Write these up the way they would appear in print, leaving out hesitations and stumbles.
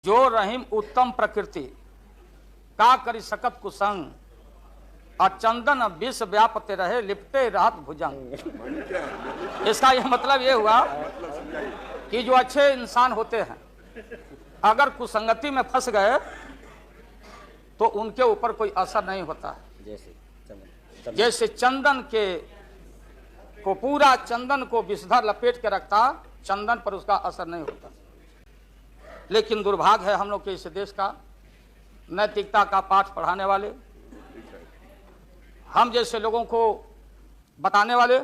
जो रहीम उत्तम प्रकृति का करी सकत कुसंग और चंदन विष व्यापते रहे लिपटे रहत भुजंग। इसका यह मतलब ये हुआ कि जो अच्छे इंसान होते हैं अगर कुसंगति में फंस गए तो उनके ऊपर कोई असर नहीं होता है। जैसे चंदन के को पूरा चंदन को विषधर लपेट के रखता, चंदन पर उसका असर नहीं होता। लेकिन दुर्भाग्य है हम लोग के इस देश का, नैतिकता का पाठ पढ़ाने वाले, हम जैसे लोगों को बताने वाले,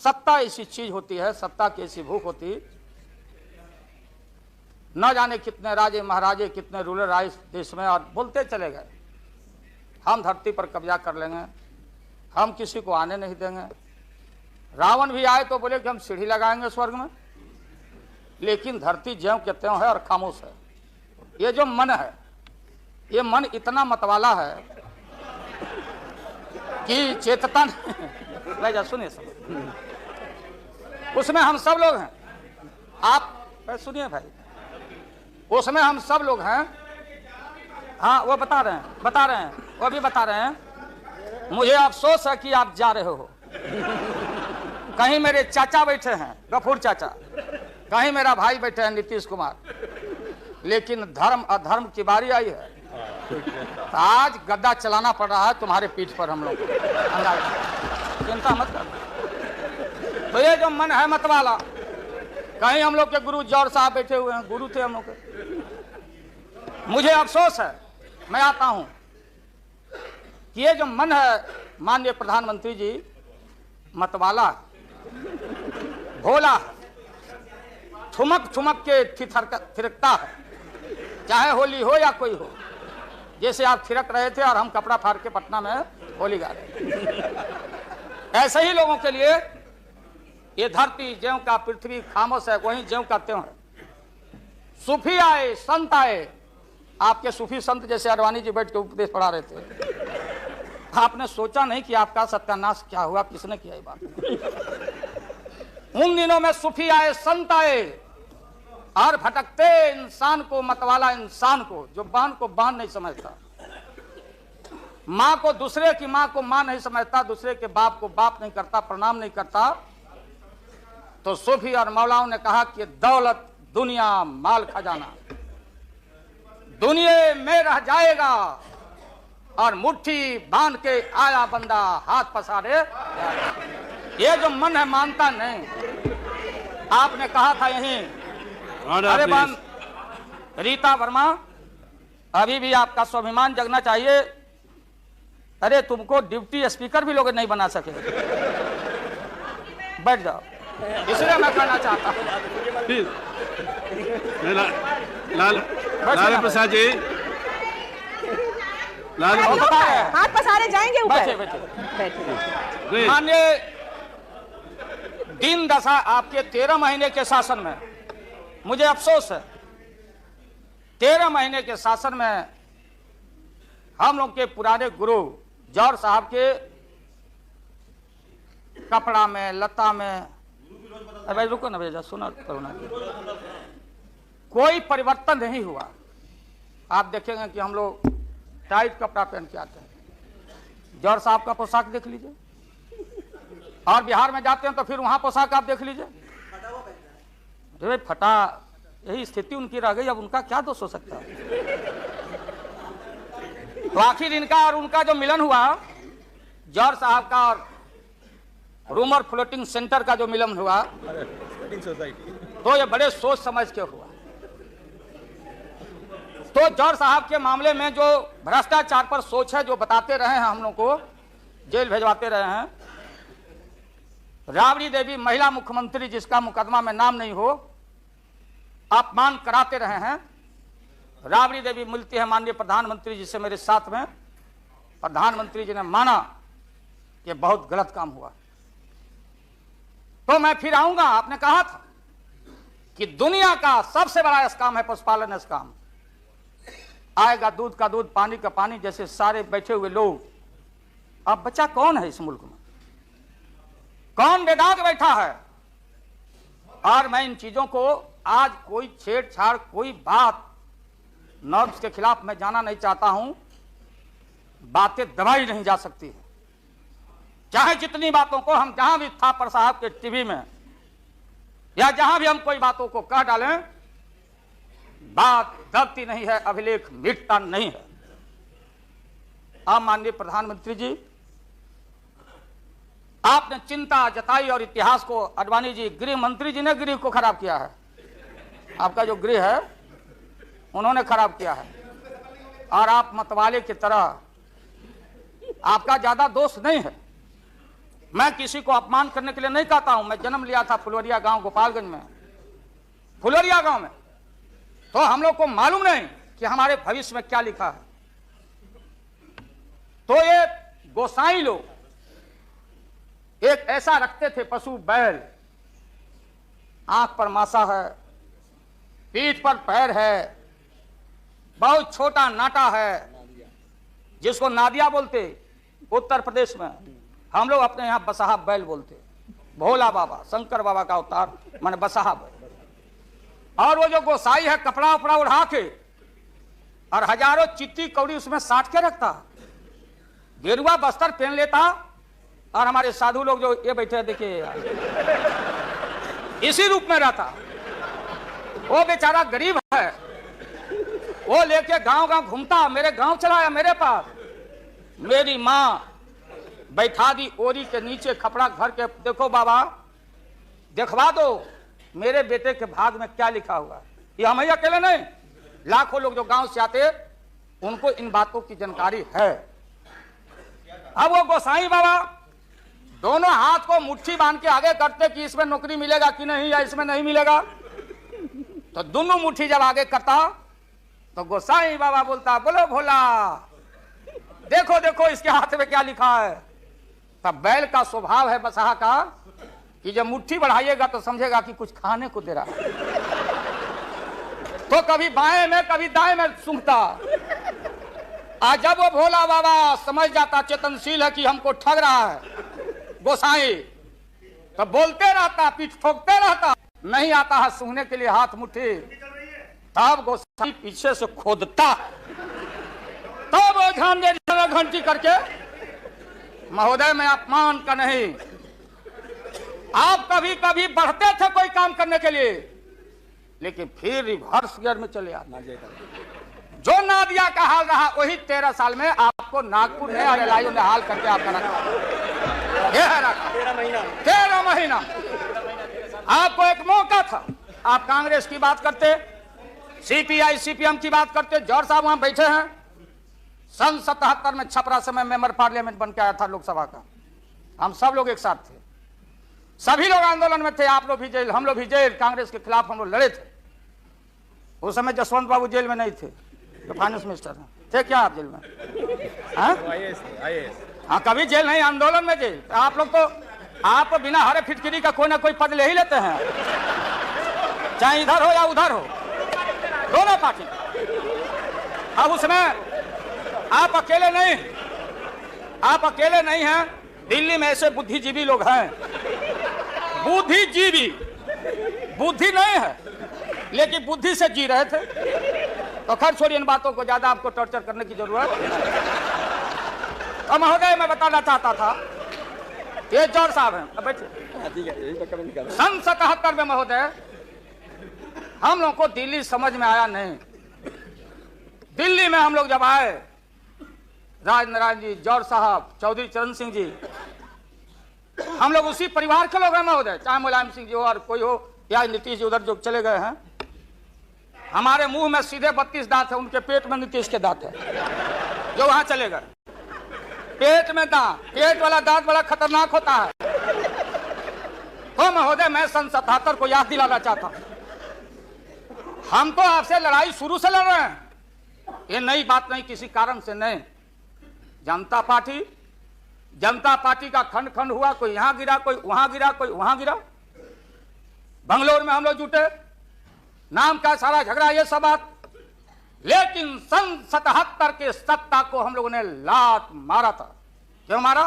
सत्ता ऐसी चीज होती है, सत्ता की ऐसी भूख होती, न जाने कितने राजे महाराजे कितने रूलर आए इस देश में और बोलते चले गए हम धरती पर कब्जा कर लेंगे, हम किसी को आने नहीं देंगे। रावण भी आए तो बोले कि हम सीढ़ी लगाएंगे स्वर्ग में, लेकिन धरती ज्यों के त्यों है और खामोश है। ये जो मन है, ये मन इतना मतवाला है कि चेतता नहीं। जा सुनिए सब, उसमें हम सब लोग हैं। आप सुनिए भाई, उसमें हम सब लोग हैं। हाँ वो बता रहे हैं, वो भी बता रहे हैं। मुझे अफसोस है कि आप जा रहे हो, कहीं मेरे चाचा बैठे हैं गफूर चाचा, कहीं मेरा भाई बैठे हैं नीतीश कुमार, लेकिन धर्म अधर्म की बारी आई है। तो आज गद्दा चलाना पड़ रहा है तुम्हारे पीठ पर हम लोग को, चिंता मत कर। तो ये जो मन है मतवाला, कहीं हम लोग के गुरु जौहर साहब बैठे हुए हैं, गुरु थे हम लोग के। मुझे अफसोस है, मैं आता हूं कि ये जो मन है माननीय प्रधानमंत्री जी, मतवाला भोला ठुमक ठुमक के थिरकता है, चाहे होली हो या कोई हो। जैसे आप थिरक रहे थे और हम कपड़ा फाड़ के पटना में होली गा रहे। ऐसे ही लोगों के लिए ये धरती ज्यों का पृथ्वी खामोश है, वहीं ज्यों का त्यों है। सूफी आए, संत आए, आपके सूफी संत जैसे अडवाणी जी बैठ के उपदेश पढ़ा रहे थे। आपने सोचा नहीं कि आपका सत्यानाश क्या हुआ, किसने किया ये बात। उन दिनों में सूफी आए, संत आए और भटकते इंसान को, मतवाला इंसान को, जो बहन को बहन नहीं समझता, माँ को दूसरे की माँ को माँ नहीं समझता, दूसरे के बाप को बाप नहीं करता, प्रणाम नहीं करता, तो सूफी और मौलाओं ने कहा कि दौलत दुनिया माल खजाना दुनिया में रह जाएगा और मुट्ठी बांध के आया बंदा हाथ पसारे। ये जो मन है मानता नहीं। आपने कहा था यहीं, अरे बहन रीता वर्मा, अभी भी आपका स्वाभिमान जगना चाहिए। अरे तुमको डिप्टी स्पीकर भी लोग नहीं बना सके, बैठ जाओ। इसलिए मैं कहना चाहता हूँ लालू प्रसाद जी, हाथ पसारे जाएंगे ऊपर। बैठे। माननीय दिन दशा आपके 13 महीने के शासन में, मुझे अफसोस है 13 महीने के शासन में हम लोग के पुराने गुरु जौहर साहब के कपड़ा में, लता में, अरे रुको ना भैया, सुना करो ना, कोई परिवर्तन नहीं हुआ। आप देखेंगे कि हम लोग टाइट कपड़ा पहन के आते हैं। जौहर साहब का पोशाक देख लीजिए, और बिहार में जाते हैं तो फिर वहां पोशाक आप देख लीजिए, अरे फटा, यही स्थिति उनकी रह गई। अब उनका क्या दोष हो सकता है। तो आखिर इनका और उनका जो मिलन हुआ, जौहर साहब का और रूमर फ्लोटिंग सेंटर का जो मिलन हुआ, तो ये बड़े सोच समझ के हुआ। तो जौहर साहब के मामले में जो भ्रष्टाचार पर सोच है, जो बताते रहे हैं, हम लोग को जेल भेजवाते रहे हैं। राबड़ी देवी महिला मुख्यमंत्री, जिसका मुकदमा में नाम नहीं हो, अपमान कराते रहे हैं। राबड़ी देवी मिलती है माननीय प्रधानमंत्री जी से मेरे साथ में, प्रधानमंत्री जी ने माना कि बहुत गलत काम हुआ। तो मैं फिर आऊंगा। आपने कहा था कि दुनिया का सबसे बड़ा स्काम है पशुपालन स्काम। आएगा दूध का दूध, पानी का पानी, जैसे सारे बैठे हुए लोग। अब बच्चा कौन है इस मुल्क में, कौन बेदाग बैठा है? और मैं इन चीजों को आज कोई छेड़छाड़, कोई बात नॉर्म्स के खिलाफ मैं जाना नहीं चाहता हूं। बातें दबाई नहीं जा सकती है, चाहे जितनी बातों को हम जहां भी थापर साहब के टीवी में या जहां भी हम कोई बातों को कह डालें, बात दबती नहीं है, अभिलेख मिटता नहीं है। अब माननीय प्रधानमंत्री जी, आपने चिंता जताई और इतिहास को, आडवाणी जी, गृह मंत्री जी ने गृह को खराब किया है। आपका जो गृह है उन्होंने खराब किया है, और आप मतवाले की तरह, आपका ज्यादा दोष नहीं है। मैं किसी को अपमान करने के लिए नहीं कहता हूं। मैं जन्म लिया था फुलवरिया गांव, गोपालगंज में, फुलवरिया गांव में, तो हम लोग को मालूम नहीं कि हमारे भविष्य में क्या लिखा है। तो ये गोसाई लोग एक ऐसा रखते थे पशु, बैल, आंख पर मासा है, पीठ पर पैर है, बहुत छोटा नाटा है, जिसको नादिया बोलते उत्तर प्रदेश में, हम लोग अपने यहां बसहा बैल बोलते। भोला बाबा, शंकर बाबा का अवतार माने बसहा बैल। और वो जो गोसाई है कपड़ा उपड़ा उड़ा के और हजारों चिट्ठी कौड़ी उसमें साट के रखता, गेरुआ बस्तर पहन लेता, और हमारे साधु लोग जो ये बैठे देखिए इसी रूप में रहता। वो बेचारा गरीब है, वो लेके गांव गांव घूमता, मेरे गांव चलाया मेरे पास। मेरी मां बैठा दी ओरी के नीचे खपड़ा भर के, देखो बाबा दिखवा दो मेरे बेटे के भाग में क्या लिखा हुआ है। ये हम ही अकेले नहीं, लाखों लोग जो गांव से आते उनको इन बातों की जानकारी है। अब वो गोसाई बाबा दोनों हाथ को मुट्ठी बांध के आगे करते कि इसमें नौकरी मिलेगा कि नहीं, या इसमें नहीं मिलेगा। तो दोनों मुट्ठी जब आगे करता तो गोसाई बाबा बोलता, बोलो भोला, देखो देखो इसके हाथ में क्या लिखा है। तब बैल का स्वभाव है बसहा का कि जब मुट्ठी बढ़ाइएगा तो समझेगा कि कुछ खाने को दे रहा है, तो कभी बाएं में कभी दाएं में सूंघता। आज जब वो भोला बाबा समझ जाता, चेतनशील है कि हमको ठग रहा है गोसाई, तो बोलते रहता, पीठ ठोकते रहता, नहीं आता है सूंघने के लिए हाथ मुट्ठी। तब गोसाई पीछे से खोदता, तब वो ध्यान दे घंटी करके, महोदय मैं अपमान का नहीं, आप कभी कभी बढ़ते थे कोई काम करने के लिए, लेकिन फिर रिवर्स गियर में चले आते। जो नादिया का हाल रहा वही 13 साल में आपको नागपुर ने और एलआईयू ने हाल करके आपका रखा। 13 महीना आपको एक मौका था। आप कांग्रेस की बात करते, सीपीआई सीपीएम की बात करते। जौहर साहब वहां बैठे हैं, सन 77 में छपरा से मैं मेंबर पार्लियामेंट बन के आया था लोकसभा का। हम सब लोग एक साथ थे, सभी लोग आंदोलन में थे। आप लोग भी जेल, हम लोग भी जेल, कांग्रेस के खिलाफ हम लोग लड़े थे। उस समय जसवंत बाबू जेल में नहीं थे, तो फाइनेंस मिनिस्टर थे क्या आप जेल में? हाँ, कभी जेल नहीं, आंदोलन में जेल। आप लोग तो आप बिना हरे फिटकिरी का कोई ना कोई पद ले ही लेते हैं, चाहे इधर हो या उधर हो, दोनों पार्टी। अब उसमें आप अकेले नहीं, आप अकेले नहीं हैं। दिल्ली में ऐसे बुद्धिजीवी लोग हैं, बुद्धिजीवी, बुद्धि नहीं है लेकिन बुद्धि से जी रहे थे। तो खैर छोड़िए इन बातों को, ज्यादा आपको टॉर्चर करने की जरूरत। और महोदय मैं बताना चाहता था, ये जौहर साहब हैं, अब बैठिए। सन 77 में महोदय हम लोग को दिल्ली समझ में आया नहीं। दिल्ली में हम लोग जब आए, राजनारायण जी, जौहर साहब, चौधरी चरण सिंह जी, हम लोग उसी परिवार के लोग हैं महोदय, चाहे मुलायम सिंह जी हो और कोई हो, या नीतीश जी उधर जो चले गए हैं। हमारे मुंह में सीधे 32 दांत है, उनके पेट में नीतीश के दांत है जो वहां चले गए। पेट में दांत, पेट वाला दांत बड़ा खतरनाक होता है। तो महोदय मैं सन 77 को याद दिलाना चाहता हूं, हम तो आपसे लड़ाई शुरू से लड़ रहे हैं, ये नई बात नहीं, किसी कारण से नहीं। जनता पार्टी का खंड खंड हुआ, कोई यहां गिरा, कोई वहां गिरा, कोई वहां गिरा। बंगलोर में हम लोग जुटे, नाम का सारा झगड़ा, ये सब बात। लेकिन सन 77 के सत्ता को हम लोगों ने लात मारा था। क्यों मारा?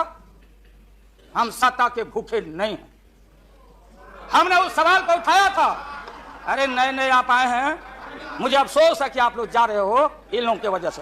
हम सत्ता के भूखे नहीं हैं। हमने उस सवाल को उठाया था अरे नए नए आप आए हैं, मुझे अफसोस है कि आप लोग जा रहे हो इन लोगों की वजह से।